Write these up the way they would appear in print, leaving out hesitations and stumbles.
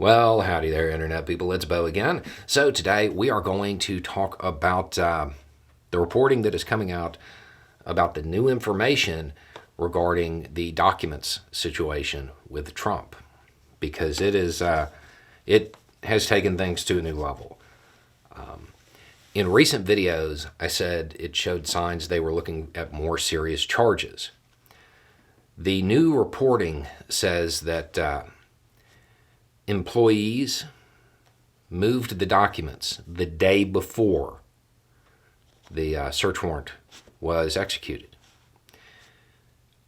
Well, howdy there, Internet people. It's Bo again. So, today we are going to talk about the reporting that is coming out about the new information regarding the documents situation with Trump, because it has taken things to a new level. In recent videos, I said it showed signs they were looking at more serious charges. The new reporting says that employees moved the documents the day before the search warrant was executed.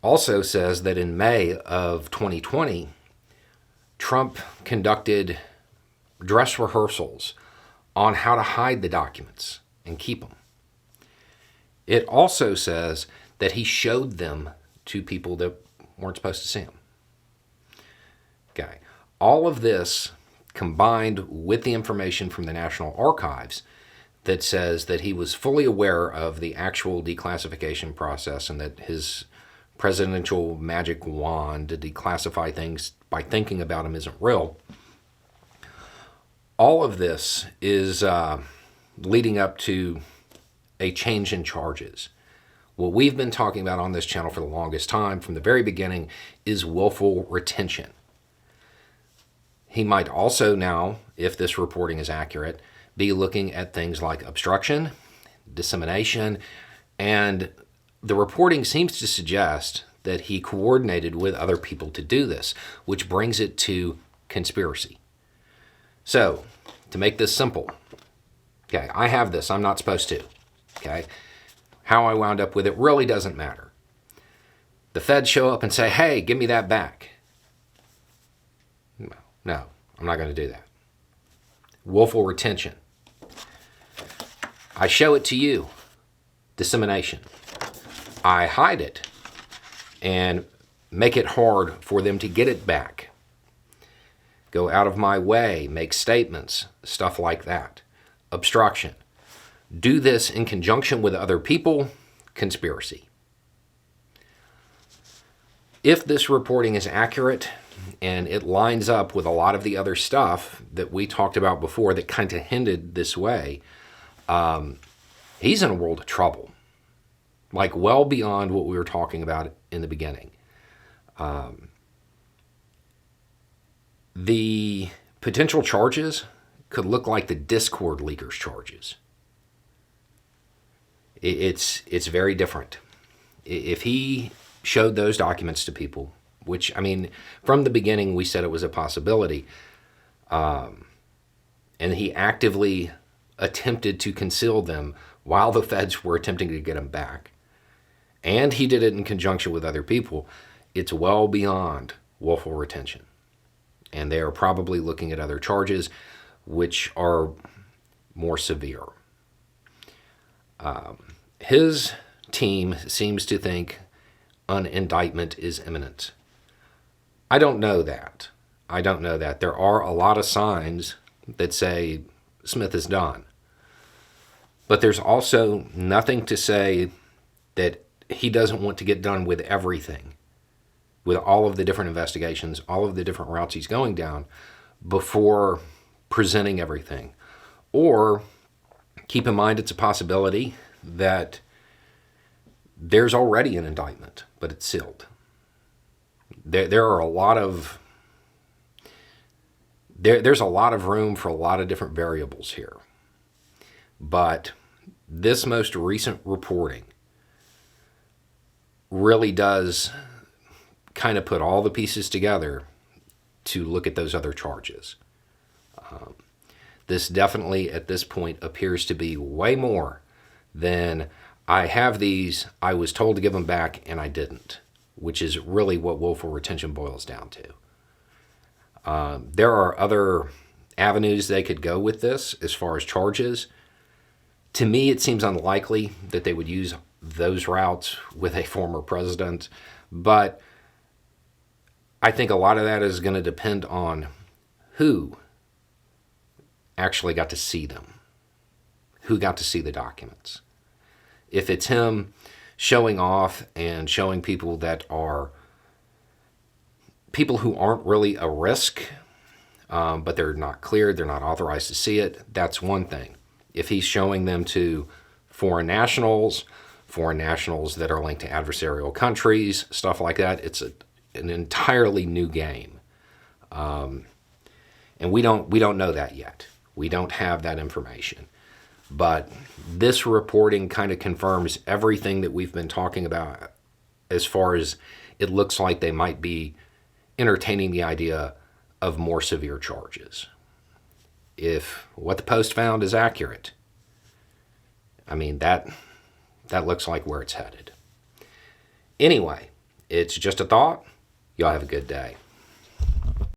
Also says that in May of 2020, Trump conducted dress rehearsals on how to hide the documents and keep them. It also says that he showed them to people that weren't supposed to see them. Okay. All of this combined with the information from the National Archives that says that he was fully aware of the actual declassification process and that his presidential magic wand to declassify things by thinking about them isn't real. All of this is leading up to a change in charges. What we've been talking about on this channel for the longest time, from the very beginning, is willful retention. He might also now, if this reporting is accurate, be looking at things like obstruction, dissemination, and the reporting seems to suggest that he coordinated with other people to do this, which brings it to conspiracy. So, to make this simple, okay, I have this, I'm not supposed to, okay? How I wound up with it really doesn't matter. The feds show up and say, hey, give me that back. No, I'm not going to do that. Willful retention. I show it to you. Dissemination. I hide it and make it hard for them to get it back. Go out of my way, make statements, stuff like that. Obstruction. Do this in conjunction with other people. Conspiracy. If this reporting is accurate and it lines up with a lot of the other stuff that we talked about before that kind of hinted this way, he's in a world of trouble. Like well beyond what we were talking about in the beginning. The potential charges could look like the Discord leakers charges. It's very different. If he showed those documents to people, which, I mean, from the beginning we said it was a possibility, and he actively attempted to conceal them while the feds were attempting to get him back, and he did it in conjunction with other people, it's well beyond willful retention. And they are probably looking at other charges which are more severe. His team seems to think an indictment is imminent. I don't know that. There are a lot of signs that say Smith is done. But there's also nothing to say that he doesn't want to get done with everything, with all of the different investigations, all of the different routes he's going down before presenting everything. Or keep in mind it's a possibility that there's already an indictment, but it's sealed. There are a lot of there's a lot of room for a lot of different variables here. But this most recent reporting really does kind of put all the pieces together to look at those other charges. This definitely at this point appears to be way more than I have these, I was told to give them back and I didn't, which is really what willful retention boils down to. There are other avenues they could go with this as far as charges. To me, it seems unlikely that they would use those routes with a former president, but I think a lot of that is going to depend on who actually got to see them, who got to see the documents. If it's him showing off and showing people that are people who aren't really a risk, but they're not cleared, they're not authorized to see it, that's one thing. If he's showing them to foreign nationals that are linked to adversarial countries, stuff like that, it's an entirely new game. And we don't know that yet. We don't have that information. But this reporting kind of confirms everything that we've been talking about, as far as it looks like they might be entertaining the idea of more severe charges. If what the Post found is accurate, I mean, that looks like where it's headed. Anyway, it's just a thought. Y'all have a good day.